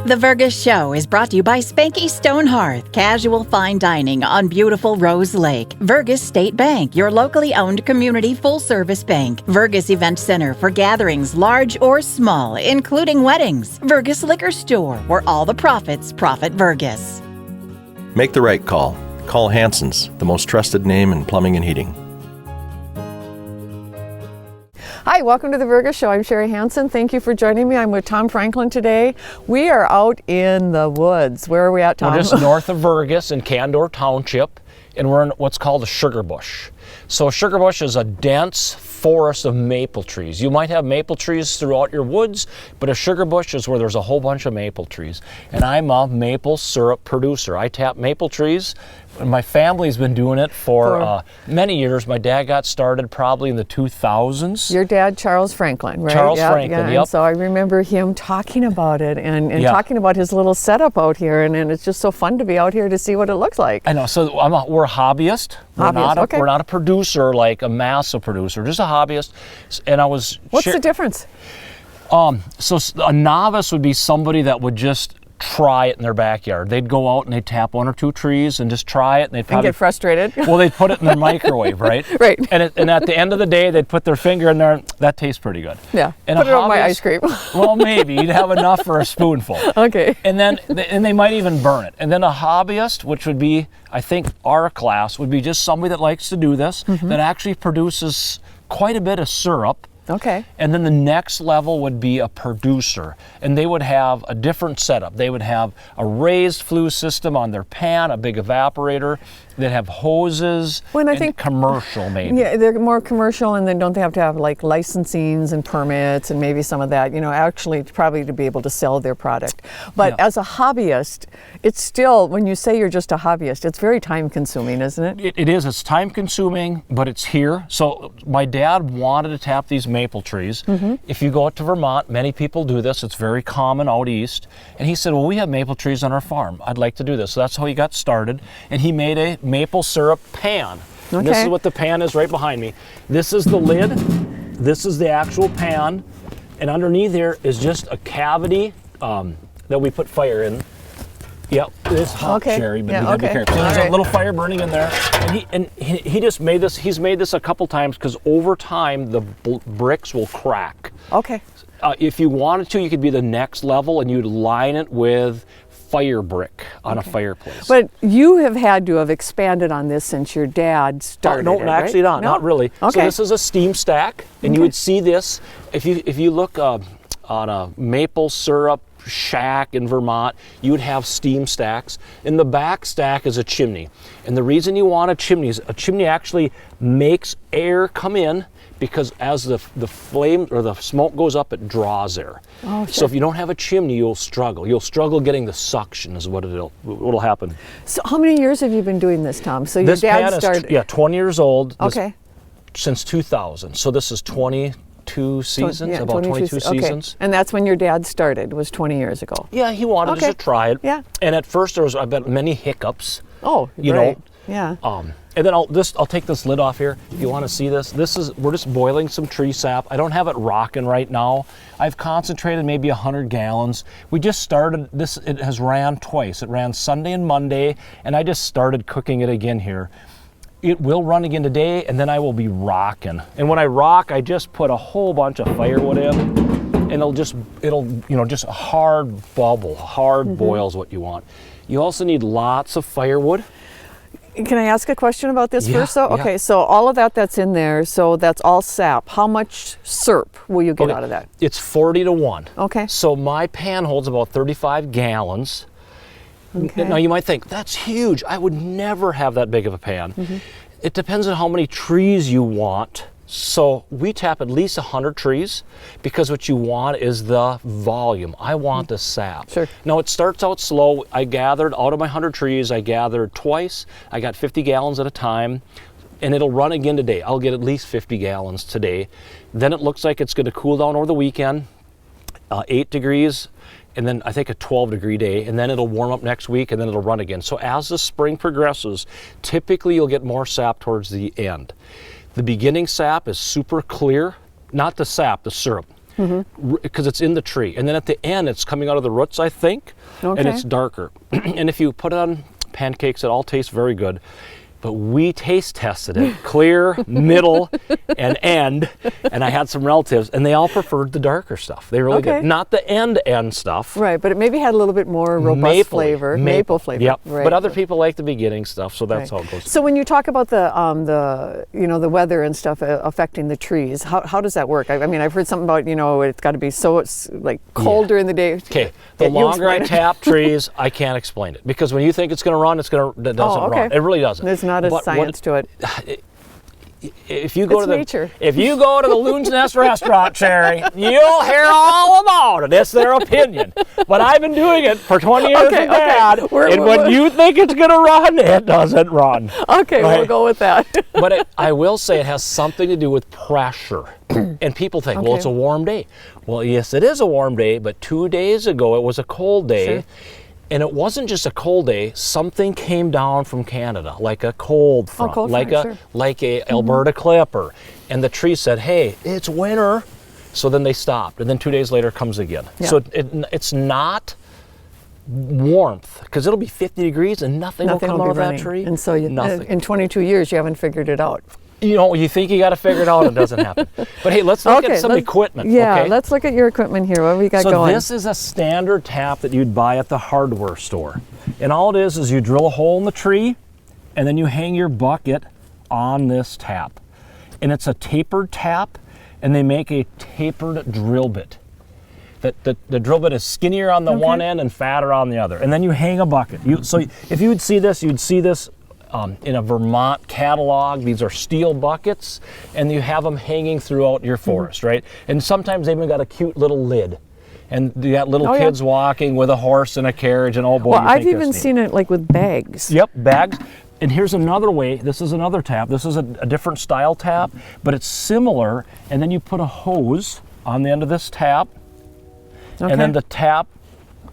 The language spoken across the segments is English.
The Vergas Show is brought to you by Spanky Stone Hearth, casual fine dining on beautiful Rose Lake. Vergas State Bank, your locally owned community full-service bank. Vergas Event Center for gatherings large or small, including weddings. Vergas Liquor Store, where all the profits profit Vergas. Make the right call. Call Hanson's, the most trusted name in plumbing and heating. Hi, welcome to the Vergas Show. I'm Sherri Hanson. Thank you for joining me. I'm with Tom Franklin today. We are out in the woods. Where are we at, Tom? We're just north of Vergas in Candor Township, and we're in what's called a Sugarbush. So a Sugarbush is a dense forest of maple trees. You might have maple trees throughout your woods, but a Sugarbush is where there's a whole bunch of maple trees. And I'm a maple syrup producer. I tap maple trees. My family's been doing it for many years. My dad got started probably in the 2000s. Your dad, Charles Franklin, right? Charles Franklin, yep. And so I remember him talking about it and talking about his little setup out here, and it's just so fun to be out here to see what it looks like. I know. So we're a hobbyist. We're not a producer, like a massive producer, just a hobbyist. And I was... What's the difference? So a novice would be somebody that would just try it in their backyard. They'd go out and they'd tap one or two trees and just try it, and they'd probably get frustrated. Well, they'd put it in their microwave, right? Right. And at the end of the day, they'd put their finger in there. That tastes pretty good. Yeah. And put it on my ice cream. Well, maybe you'd have enough for a spoonful. Okay. And then they might even burn it. And then a hobbyist, which would be, I think, our class, would be just somebody that likes to do this, that actually produces quite a bit of syrup. Okay. And then the next level would be a producer, and they would have a different setup. They would have a raised flue system on their pan, a big evaporator. They'd have hoses. When I think commercial, maybe. Yeah, they're more commercial, and then don't they have to have like licensings and permits and maybe some of that, actually probably to be able to sell their product. But as a hobbyist, it's still, when you say you're just a hobbyist, it's very time consuming, isn't it? It is. It's time consuming, but it's here. So my dad wanted to tap these maple trees. If you go out to Vermont, many people do this. It's very common out east. And he said, well, we have maple trees on our farm. I'd like to do this. So that's how he got started. And he made a maple syrup pan. Okay. This is what the pan is right behind me. This is the lid. This is the actual pan. And underneath here is just a cavity that we put fire in. Yep, it's hot, Sherri, but you have to be careful. So there's a little fire burning in there, and he just made this. He's made this a couple times because over time the bricks will crack. Okay. If you wanted to, you could be the next level, and you'd line it with fire brick on a fireplace. But you have had to have expanded on this since your dad started. No, actually right? not really. Okay. So this is a steam stack, and you would see this if you look on a maple syrup shack in Vermont, you would have steam stacks. In the back stack is a chimney. And the reason you want a chimney actually makes air come in, because as the flame or the smoke goes up, it draws air. Oh, sure. So if you don't have a chimney, you'll struggle. You'll struggle getting the suction is what'll happen. So how many years have you been doing this, Tom? So your This dad pan started... is 20 years old. Okay. Since 2000. So this is 22 seasons, about 22 seasons. And that's when your dad started, was 20 years ago. Yeah, he wanted us to try it. Yeah. And at first there was, I bet, many hiccups. Oh, you right. know. Yeah. And then I'll take this lid off here. If you want to see this, we're just boiling some tree sap. I don't have it rocking right now. I've concentrated maybe 100 gallons. We just started this. It has ran twice. It ran Sunday and Monday, and I just started cooking it again here. It will run again today, and then I will be rocking. And when I rock, I just put a whole bunch of firewood in, and it'll just a hard bubble, hard boils what you want. You also need lots of firewood. Can I ask a question about this first, though? Yeah. Okay, so all of that's in there, so that's all sap. How much syrup will you get out of that? It's 40 to 1. Okay. So my pan holds about 35 gallons. Okay. Now you might think, that's huge. I would never have that big of a pan. It depends on how many trees you want. So we tap at least 100 trees, because what you want is the volume. I want the sap. Sure. Now it starts out slow. I gathered out of my 100 trees, I gathered twice. I got 50 gallons at a time, and it'll run again today. I'll get at least 50 gallons today. Then it looks like it's going to cool down over the weekend, 8 degrees, and then I think a 12-degree day, and then it'll warm up next week, and then it'll run again. So as the spring progresses, typically you'll get more sap towards the end. The beginning sap is super clear, not the sap, the syrup. because it's in the tree. And then at the end, it's coming out of the roots, I think, and it's darker. And if you put it on pancakes, it all tastes very good. But we taste tested it, clear, middle, and end. And I had some relatives, and they all preferred the darker stuff. They really did. Not the end stuff. Right, but it maybe had a little bit more robust flavor. Maple flavor. Yep. Right. But other people like the beginning stuff, so that's how it goes. So when you talk about the weather and stuff affecting the trees, how does that work? I mean, I've heard something about, it's got to be it's like cold during the day. Okay, the longer I tap trees, I can't explain it. Because when you think it's going to run, it doesn't run. It really doesn't. There's not a science to it. If you go nature. If you go to the Loon's Nest restaurant, Sherri, you'll hear all about it. It's their opinion. But I've been doing it for 20 years with Dad, and when you think it's going to run, it doesn't run. Okay, we'll go with that. But I will say it has something to do with pressure. And people think, well, it's a warm day. Well, yes, it is a warm day, but 2 days ago it was a cold day. Sure. And it wasn't just a cold day. Something came down from Canada, like a cold front, like a Alberta clipper. And the tree said, hey, it's winter. So then they stopped. And then 2 days later it comes again. Yeah. So it's not warmth, because it'll be 50 degrees and nothing will come out of that tree. And so in 22 years you haven't figured it out. You think you got to figure it out, it doesn't happen. But hey, let's look at some equipment. Yeah, let's look at your equipment here. What have we got going? So this is a standard tap that you'd buy at the hardware store. And all it is you drill a hole in the tree, and then you hang your bucket on this tap. And it's a tapered tap, and they make a tapered drill bit. The drill bit is skinnier on the one end and fatter on the other. And then you hang a bucket. So if you would see this, you'd see this in a Vermont catalog. These are steel buckets, and you have them hanging throughout your forest, right? And sometimes they've even got a cute little lid. And you got little kids walking with a horse and a carriage, and oh boy, I've even seen it like with bags. Yep, bags. And here's another way. This is another tap. This is a different style tap, but it's similar. And then you put a hose on the end of this tap, and then the tap,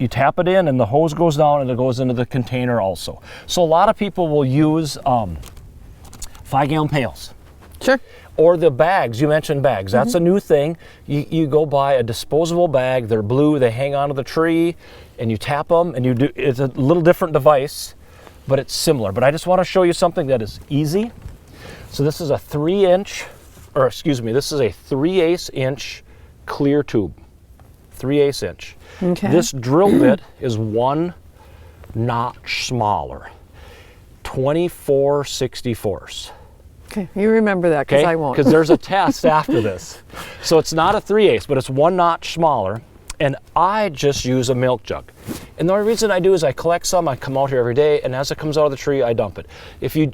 you tap it in and the hose goes down and it goes into the container also. So a lot of people will use 5-gallon pails. Sure. Or the bags, you mentioned bags. That's a new thing. You go buy a disposable bag, they're blue, they hang onto the tree, and you tap them, and it's a little different device, but it's similar. But I just want to show you something that is easy. So this is a 3/8 inch clear tube. 3/8 inch. Okay. This drill bit is 1 notch smaller, 24/64. Okay, you remember that, because I won't. Because there's a test after this. So it's not a 3/8, but it's 1 notch smaller, and I just use a milk jug. And the only reason I do is I collect some, I come out here every day, and as it comes out of the tree, I dump it. If you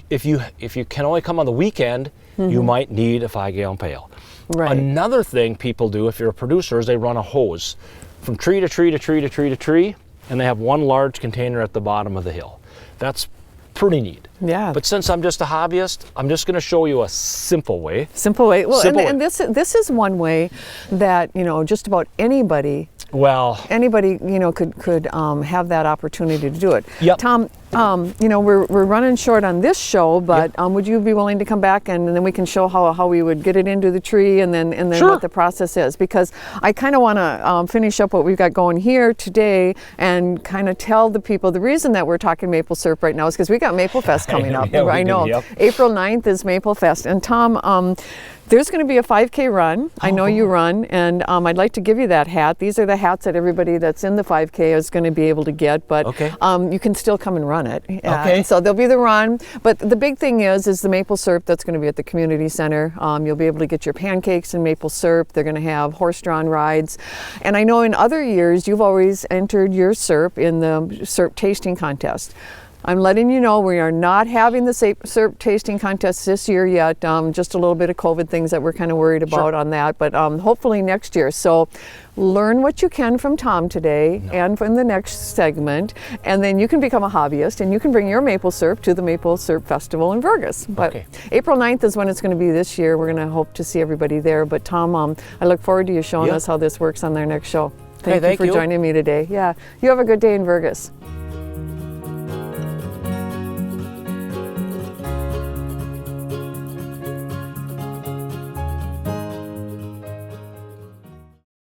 can only come on the weekend, you might need a 5-gallon pail. Right. Another thing people do, if you're a producer, is they run a hose from tree to tree to tree to tree to tree, and they have one large container at the bottom of the hill. That's pretty neat. Yeah. But since I'm just a hobbyist, I'm just going to show you a simple way. Simple way. Well, and this is one way that, just about anybody could have that opportunity to do it. Yep. Tom, we're running short on this show, but would you be willing to come back and then we can show how we would get it into the tree and then Sure. what the process is? Because I kind of want to finish up what we've got going here today and kind of tell the people the reason that we're talking maple syrup right now is because we got Maple Fest coming up. Yeah, I know. Yep. April 9th is Maple Fest. And Tom, there's going to be a 5K run. I know you run, and I'd like to give you that hat. These are the hats that everybody that's in the 5K is going to be able to get, but you can still come and run it. So there'll be the run, but the big thing is the maple syrup that's going to be at the community center. You'll be able to get your pancakes and maple syrup. They're going to have horse-drawn rides. And I know in other years you've always entered your syrup in the syrup tasting contest. I'm letting you know we are not having the syrup tasting contest this year yet. Just a little bit of COVID things that we're kind of worried about on that, but hopefully next year. So learn what you can from Tom today and from the next segment, and then you can become a hobbyist and you can bring your maple syrup to the Maple Syrup Festival in Vergas. But April 9th is when it's going to be this year. We're going to hope to see everybody there. But Tom, I look forward to you showing us how this works on their next show. Thank you for joining me today. Yeah, you have a good day in Vergas.